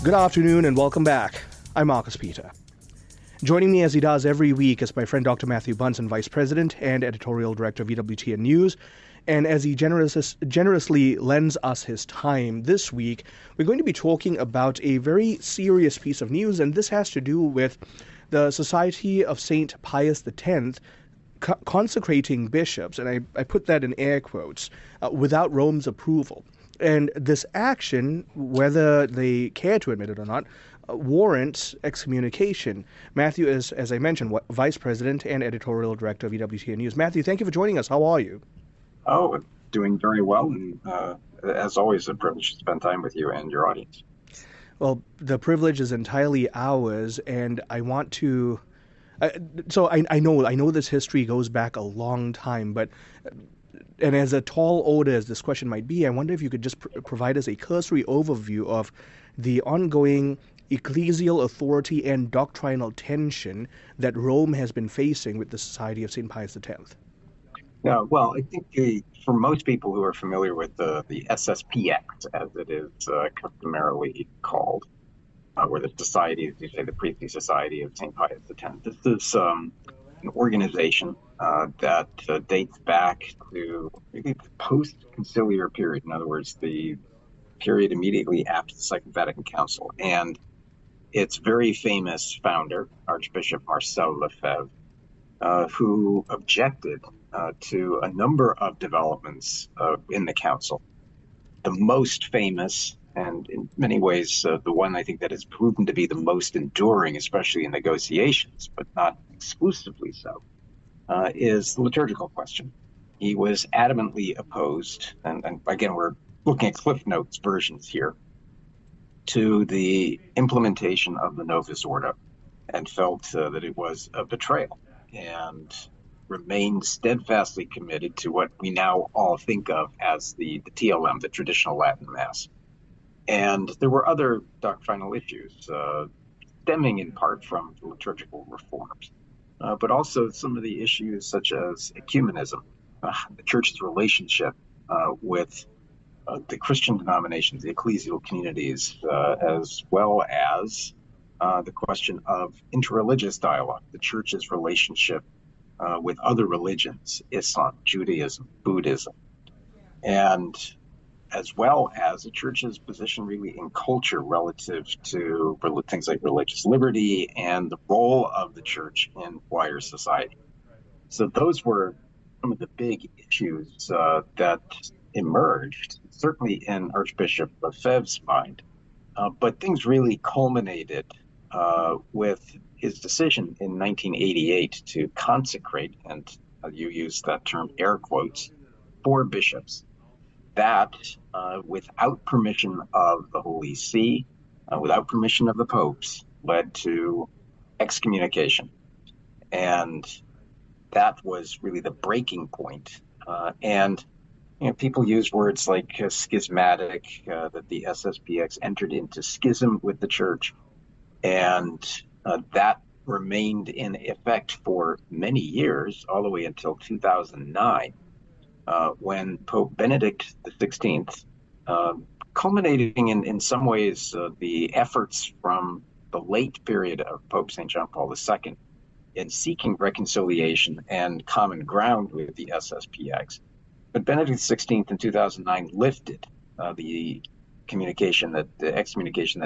Good afternoon and welcome back. I'm Marcus Peter. Joining me as he does every week is my friend Dr. Matthew Bunson, Vice President and Editorial Director of EWTN News. And as he generously lends us his time this week, we're going to be talking about a very serious piece of news, and this has to do with the Society of St. Pius X consecrating bishops, and I put that in air quotes, without Rome's approval. And this action, whether they care to admit it or not, warrants excommunication. Matthew is, as I mentioned, Vice President and Editorial Director of EWTN News. Matthew, thank you for joining us. How are you? Oh, doing very well, and as always, a privilege to spend time with you and your audience. Well, the privilege is entirely ours, and I want to... So I know this history goes back a long time, but... And as a tall order as this question might be, I wonder if you could just provide us a cursory overview of the ongoing ecclesial authority and doctrinal tension that Rome has been facing with the Society of St. Pius X. Yeah, well, I think for most people who are familiar with the SSPX, as it is customarily called, or the society, as you say, the Priestly Society of St. Pius X, this is an organization that dates back to really the post-conciliar period. In other words, the period immediately after the Second Vatican Council. And its very famous founder, Archbishop Marcel Lefebvre, who objected to a number of developments in the council. The most famous, and in many ways the one I think that has proven to be the most enduring, especially in negotiations, but not exclusively so, is the liturgical question. He was adamantly opposed, and again, we're looking at Cliff Notes versions here, to the implementation of the Novus Ordo, and felt that it was a betrayal, and remained steadfastly committed to what we now all think of as the TLM, the traditional Latin Mass. And there were other doctrinal issues stemming in part from the liturgical reforms, but also some of the issues such as ecumenism, the Church's relationship with the Christian denominations, the ecclesial communities, as well as the question of interreligious dialogue, the Church's relationship with other religions, Islam, Judaism, Buddhism, and as well as the Church's position really in culture relative to things like religious liberty and the role of the Church in wider society. So those were some of the big issues that emerged, certainly in Archbishop Lefebvre's mind, but things really culminated with his decision in 1988 to consecrate, and you use that term air quotes, 4 bishops. That, without permission of the Holy See, without permission of the popes, led to excommunication. And that was really the breaking point. And people use words like schismatic, that the SSPX entered into schism with the Church. And that remained in effect for many years, all the way until 2009, when Pope Benedict XVI, culminating in some ways the efforts from the late period of Pope St. John Paul II in seeking reconciliation and common ground with the SSPX. But Benedict XVI in 2009 lifted the excommunication that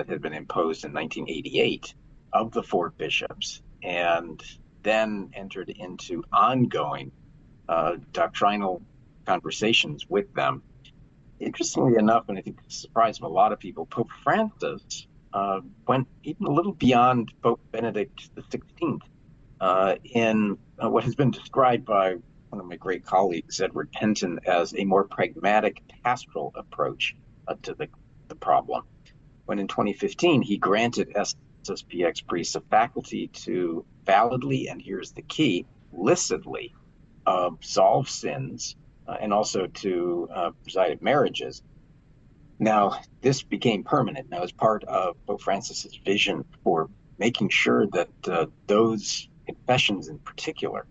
had been imposed in 1988 of the 4 bishops, and then entered into ongoing doctrinal conversations with them. Interestingly enough, and I think it's a surprise to a lot of people, Pope Francis went even a little beyond Pope Benedict XVI in what has been described by one of my great colleagues, Edward Penton, as a more pragmatic pastoral approach to the problem. When in 2015, he granted SSPX priests a faculty to validly, and here's the key, licitly absolve sins, and also to preside at marriages. Now, this became permanent. Now, as part of Pope Francis's vision for making sure that those confessions in particular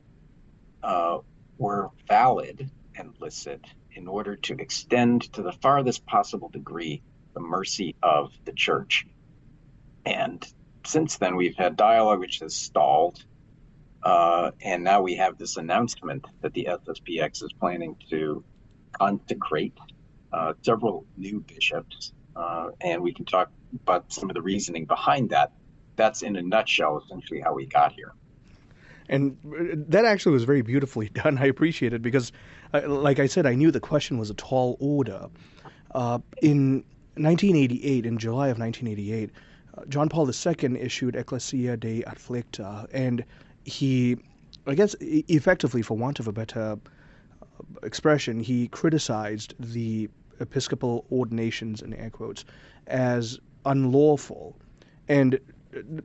were valid and licit in order to extend to the farthest possible degree the mercy of the Church. And since then, we've had dialogue which has stalled. And now we have this announcement that the SSPX is planning to consecrate several new bishops. And we can talk about some of the reasoning behind that. That's in a nutshell, essentially, how we got here. And that actually was very beautifully done. I appreciate it because, like I said, I knew the question was a tall order. In 1988, in July of 1988, John Paul II issued Ecclesia de Afflicta, and he, I guess, effectively, for want of a better expression, he criticized the episcopal ordinations, in air quotes, as unlawful. And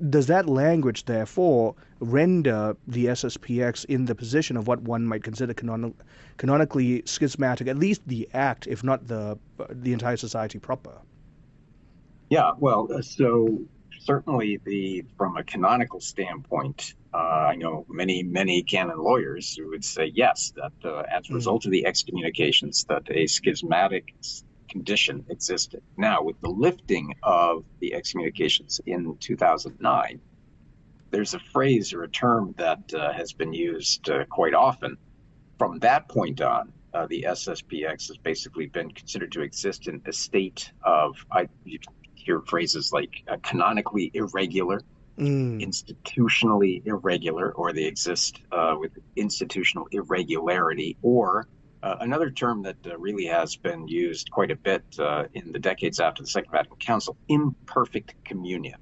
does that language, therefore, render the SSPX in the position of what one might consider canonically schismatic, at least the act, if not the entire society proper? Yeah, well, so certainly from a canonical standpoint, I know many canon lawyers who would say yes, that as a result of the excommunications, that a schismatic condition existed. Now, with the lifting of the excommunications in 2009, there's a phrase or a term that has been used quite often. From that point on, the SSPX has basically been considered to exist in a state of, you hear phrases like canonically irregular, institutionally irregular, or they exist with institutional irregularity, or another term that really has been used quite a bit in the decades after the Second Vatican Council, imperfect communion.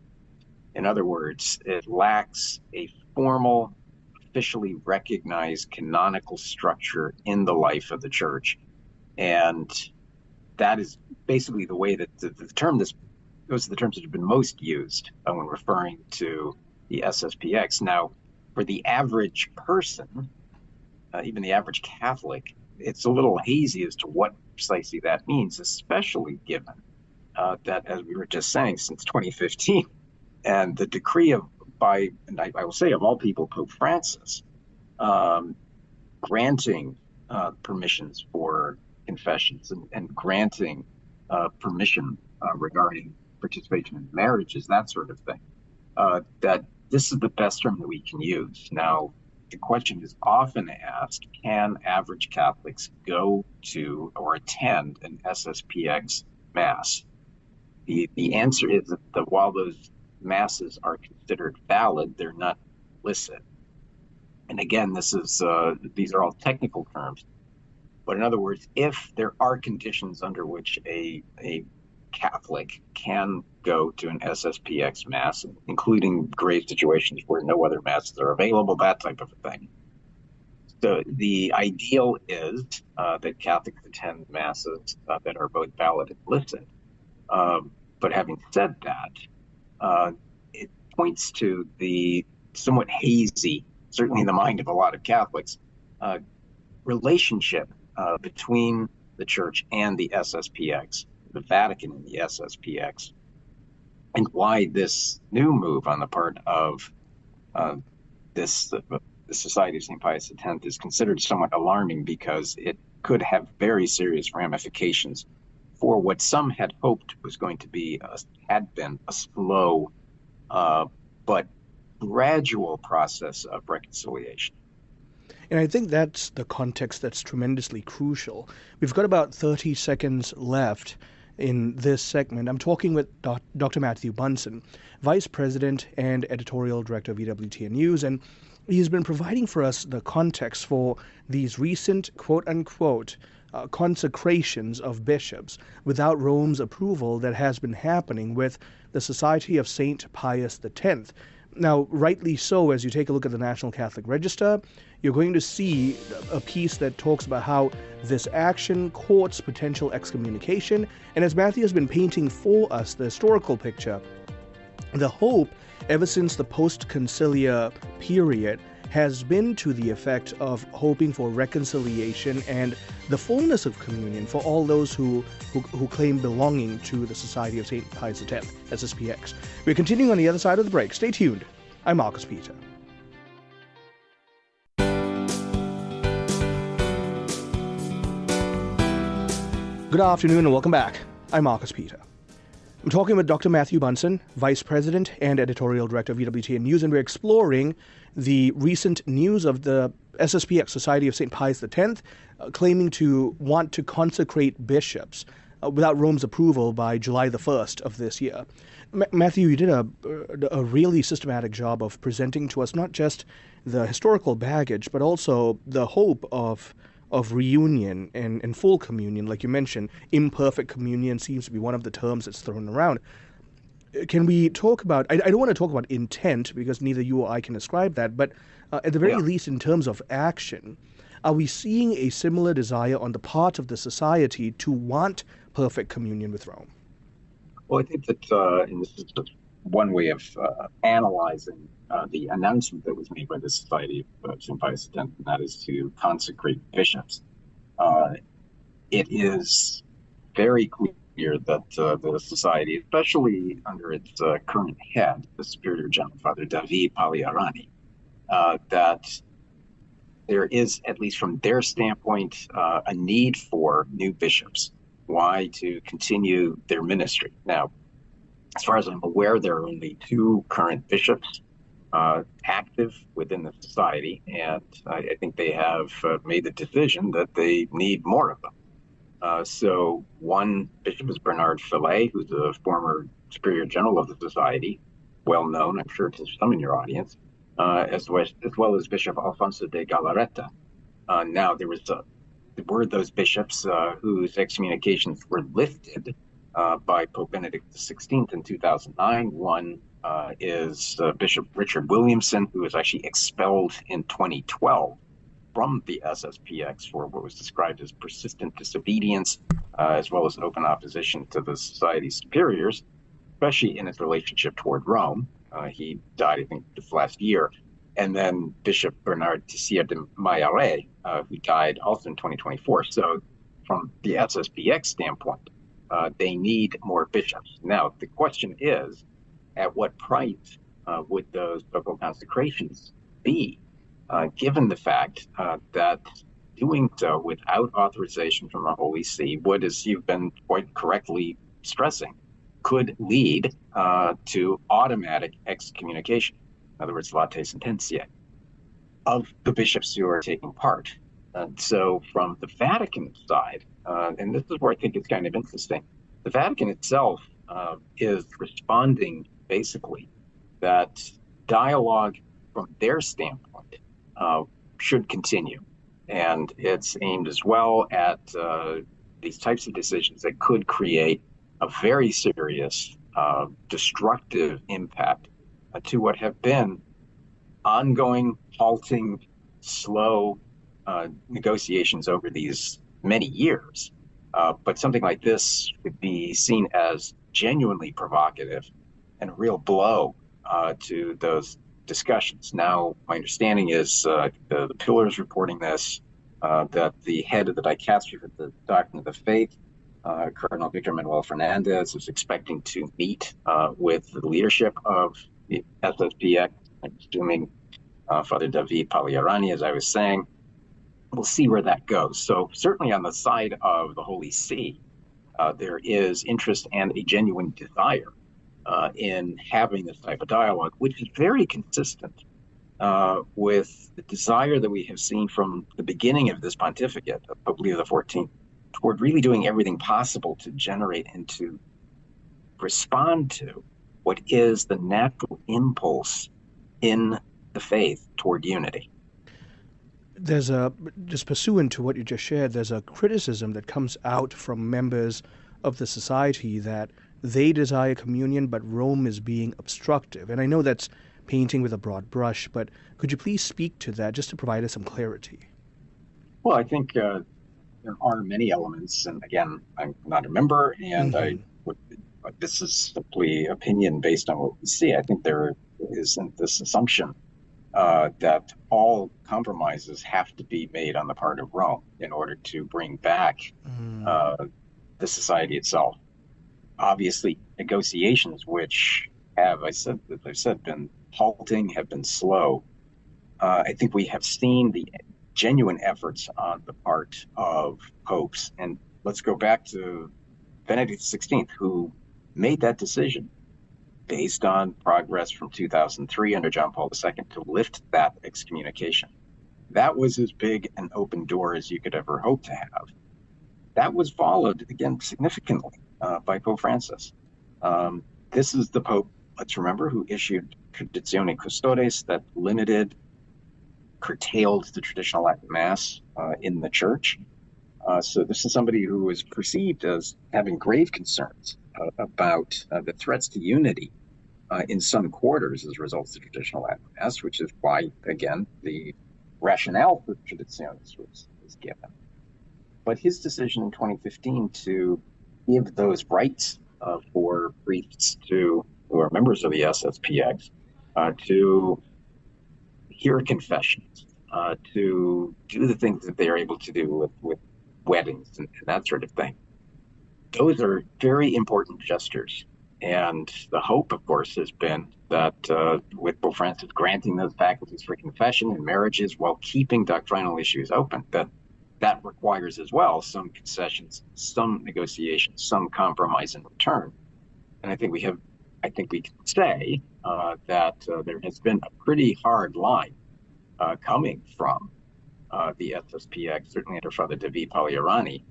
In other words, it lacks a formal, officially recognized canonical structure in the life of the church. And that is basically the way that the term, those are the terms that have been most used when referring to the SSPX. Now, for the average person, even the average Catholic, it's a little hazy as to what precisely that means, especially given that, as we were just saying, since 2015, and the decree and I will say of all people, Pope Francis, granting permissions for confessions and granting permission regarding participation in marriages, that sort of thing, that this is the best term that we can use. Now, the question is often asked, can average Catholics go to or attend an SSPX Mass? The answer is that while those Masses are considered valid, they're not licit. And again, these are all technical terms. But in other words, if there are conditions under which a Catholic can go to an SSPX Mass, including grave situations where no other Masses are available, that type of a thing. So the ideal is that Catholics attend Masses that are both valid and licit. But having said that, it points to the somewhat hazy, certainly in the mind of a lot of Catholics, relationship between the Church and the SSPX, the Vatican and the SSPX, and why this new move on the part of the Society of St. Pius X is considered somewhat alarming, because it could have very serious ramifications for what some had hoped was going to be had been a slow but gradual process of reconciliation. And I think that's the context that's tremendously crucial. We've got about 30 seconds left in this segment. I'm talking with Dr. Matthew Bunson, Vice President and Editorial Director of EWTN News, and he's been providing for us the context for these recent, quote-unquote, consecrations of bishops without Rome's approval that has been happening with the Society of St. Pius X. Now, rightly so, as you take a look at the National Catholic Register, you're going to see a piece that talks about how this action courts potential excommunication. And as Matthew has been painting for us the historical picture, the hope ever since the post-conciliar period has been to the effect of hoping for reconciliation and the fullness of communion for all those who claim belonging to the Society of St. Pius X, SSPX. We're continuing on the other side of the break. Stay tuned. I'm Marcus Peter. Good afternoon and welcome back. I'm Marcus Peter. I'm talking with Dr. Matthew Bunson, Vice President and Editorial Director of EWTN News, and we're exploring the recent news of the SSPX, Society of St. Pius X, claiming to want to consecrate bishops without Rome's approval by July the 1st of this year. Matthew, you did a really systematic job of presenting to us not just the historical baggage, but also the hope of reunion and full communion. Like you mentioned, imperfect communion seems to be one of the terms that's thrown around. Can we talk about, I don't want to talk about intent because neither you or I can describe that, but at the very least in terms of action, are we seeing a similar desire on the part of the society to want perfect communion with Rome? Well, I think that, and this is just one way of analyzing the announcement that was made by the Society of St. Pius X, and that is to consecrate bishops. It is very clear that the society, especially under its current head, the Superior General, Father David Pagliarani, that there is, at least from their standpoint, a need for new bishops. Why? To continue their ministry. Now, as far as I'm aware, there are only 2 current bishops active within the society, and I think they have made the decision that they need more of them. So one bishop is Bernard Fillet, who's a former Superior General of the Society, well known, I'm sure, to some in your audience, as well as Bishop Alfonso de Galarreta. Now, there were those bishops whose excommunications were lifted by Pope Benedict XVI in 2009. One is Bishop Richard Williamson, who was actually expelled in 2012 from the SSPX for what was described as persistent disobedience, as well as open opposition to the society's superiors, especially in his relationship toward Rome. He died, I think, this last year. And then Bishop Bernard Teixeira de Mayare, who died also in 2024. So from the SSPX standpoint, they need more bishops. Now, the question is, at what price would those local consecrations be, given the fact that doing so without authorization from the Holy See would, as you've been quite correctly stressing, could lead to automatic excommunication. In other words, latae sententiae, of the bishops who are taking part. So from the Vatican side, and this is where I think it's kind of interesting, the Vatican itself is responding basically that dialogue from their standpoint should continue. And it's aimed as well at these types of decisions that could create a very serious destructive impact to what have been ongoing, halting, slow negotiations over these many years. But something like this would be seen as genuinely provocative and a real blow to those discussions. Now, my understanding is the Pillar is reporting this, that the head of the dicastery for the Doctrine of the Faith, Cardinal Victor Manuel Fernandez, is expecting to meet with the leadership of the SSPX, I'm assuming Father David Pagliarani, as I was saying. We'll see where that goes. So certainly on the side of the Holy See, there is interest and a genuine desire in having this type of dialogue, which is very consistent with the desire that we have seen from the beginning of this pontificate of Pope Leo XIV toward really doing everything possible to generate and to respond to what is the natural impulse in the faith toward unity. There's just pursuant to what you just shared, there's a criticism that comes out from members of the society that they desire communion, but Rome is being obstructive. And I know that's painting with a broad brush, but could you please speak to that just to provide us some clarity? Well, I think there are many elements, and again, I'm not a member, and this is simply opinion based on what we see. I think there isn't this assumption that all compromises have to be made on the part of Rome in order to bring back the society itself. Obviously, negotiations which have, as I've said, been halting, have been slow. I think we have seen the genuine efforts on the part of popes, and let's go back to Benedict XVI, who made that decision based on progress from 2003 under John Paul II to lift that excommunication. That was as big an open door as you could ever hope to have. That was followed, again, significantly by Pope Francis. This is the Pope, let's remember, who issued Traditione Custodes that limited, curtailed the traditional Latin Mass in the Church. So this is somebody who was perceived as having grave concerns about the threats to unity in some quarters as a result of the traditional Latin Mass, which is why, again, the rationale for Traditionis was given. But his decision in 2015 to give those rights for priests who are members of the SSPX to hear confessions, to do the things that they are able to do with weddings and that sort of thing. Those are very important gestures. And the hope, of course, has been that with Pope Francis granting those faculties for confession and marriages while keeping doctrinal issues open, that requires as well some concessions, some negotiations, some compromise in return. And I think we can say that there has been a pretty hard line coming from the SSPX, certainly under Father David Pagliarani,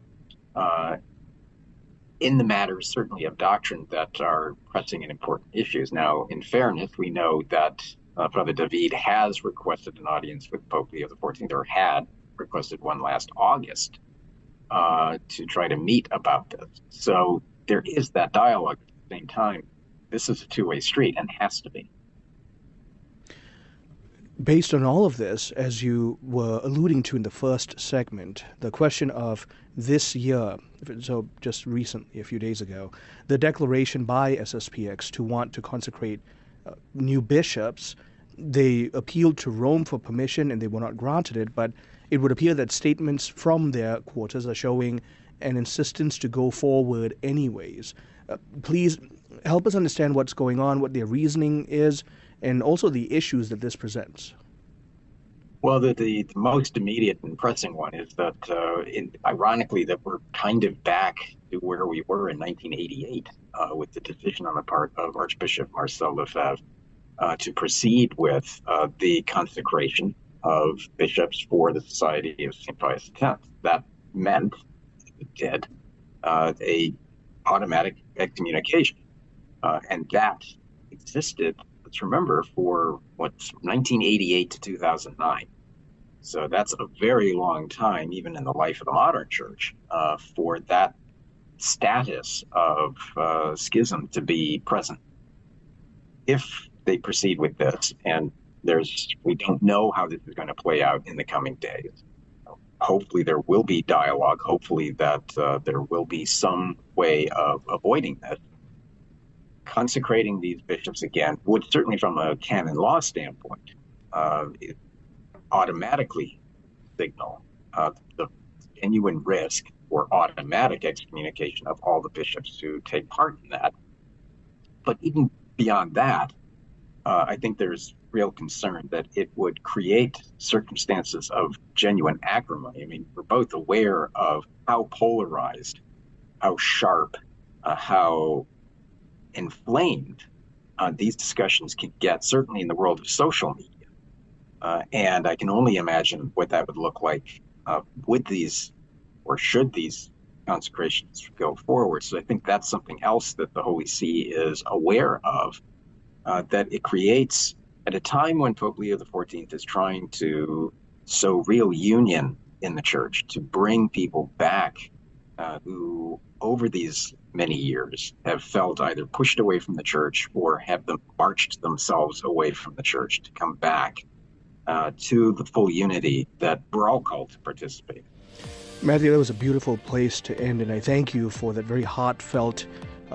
in the matters certainly of doctrine that are pressing and important issues. Now, in fairness, we know that Father David has requested an audience with Pope Leo XIV, or had requested one last August, to try to meet about this. So there is that dialogue. At the same time, this is a two-way street and has to be. Based on all of this, as you were alluding to in the first segment, the question of this year, so just recently, a few days ago, the declaration by SSPX to want to consecrate new bishops, they appealed to Rome for permission and they were not granted it, but it would appear that statements from their quarters are showing an insistence to go forward anyways. Please help us understand what's going on, what their reasoning is, and also the issues that this presents. Well, the most immediate and pressing one is that, ironically, that we're kind of back to where we were in 1988 with the decision on the part of Archbishop Marcel Lefebvre to proceed with the consecration of bishops for the Society of St. Pius X. That meant, it did, a automatic excommunication, and that existed, let's remember, for 1988 to 2009. So that's a very long time, even in the life of the modern church, for that status of schism to be present. If they proceed with this, and we don't know how this is going to play out in the coming days. Hopefully there will be dialogue. Hopefully that there will be some way of avoiding this. Consecrating these bishops again would certainly, from a canon law standpoint, automatically signal the genuine risk or automatic excommunication of all the bishops who take part in that. But even beyond that, I think there's real concern that it would create circumstances of genuine acrimony. I mean, we're both aware of how polarized, how sharp, how inflamed these discussions can get, certainly in the world of social media. And I can only imagine what that would look like with these, or should these consecrations go forward. So I think that's something else that the Holy See is aware of, that it creates at a time when Pope Leo XIV is trying to sow real union in the church, to bring people back who over these many years have felt either pushed away from the church or have them marched themselves away from the church, to come back to the full unity that we're all called to participate. Matthew, that was a beautiful place to end, and I thank you for that very heartfelt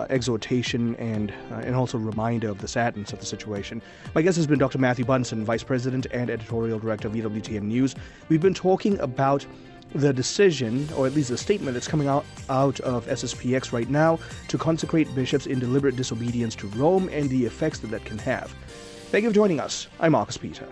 exhortation and also reminder of the sadness of the situation. My guest has been Dr. Matthew Bunson, Vice President and Editorial Director of EWTN News. We've been talking about the decision, or at least the statement that's coming out of SSPX right now, to consecrate bishops in deliberate disobedience to Rome and the effects that can have. Thank you for joining us. I'm Marcus Peter.